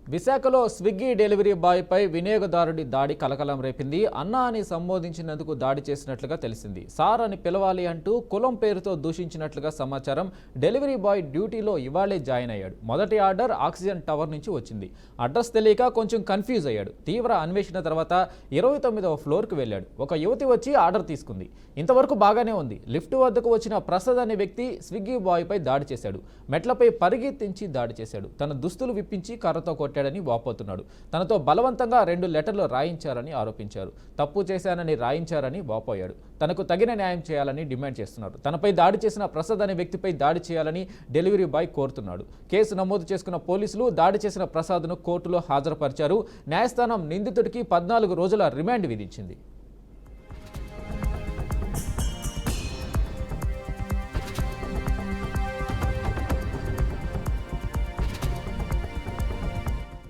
విశాఖలో Swiggy delivery బాయ్పై వినియోగదారుడి దాడి కలకలం రేపింది. అన్నా అని సంబోధించినందుకు దాడి చేసినట్లుగా తెలిసింది. సార్ అని పిలవాలి అంటూ కులం పేరుతో దూషించినట్లుగా సమాచారం. డెలివరీ బాయ్ డ్యూటీలో ఇవాళే జాయిన్ అయ్యాడు. మొదటి ఆర్డర్ ఆక్సిజన్ టవర్ నుంచి వచ్చింది. అడ్రస్ తెలియక కొంచెం కన్ఫ్యూజ్ అయ్యాడు. తీవ్ర అన్వేషణ తర్వాత 29వ ఫ్లోర్కి వెళ్ళాడు. ఒక యువతి వచ్చి ఆర్డర్ తీసుకుంది. ఇంతవరకు బాగానే ఉంది. లిఫ్ట్ వద్దకు వచ్చిన ప్రసాద్ అనే వ్యక్తి స్విగ్గీ బాయ్పై దాడి చేశాడు. మెట్లపై పరిగెత్తించి దాడి చేశాడు. తన దుస్తులు విప్పించి కర్రతో కొట్టాడని వాపోతున్నాడు. తనతో బలవంతంగా 2 లెటర్లు రాయించారని ఆరోపించారు. తప్పు చేశానని రాయించారని వాపోయాడు. తనకు తగిన న్యాయం చేయాలని డిమాండ్ చేస్తున్నారు. తనపై దాడి చేసిన ప్రసాద్ అనే వ్యక్తిపై దాడి చేయాలని డెలివరీ బాయ్ కోరుతున్నాడు. కేసు నమోదు చేసుకున్న పోలీసులు దాడి చేసిన ప్రసాద్ను కోర్టులో హాజరుపరిచారు. న్యాయస్థానం నిందితుడికి 14 రోజుల రిమాండ్ విధించింది.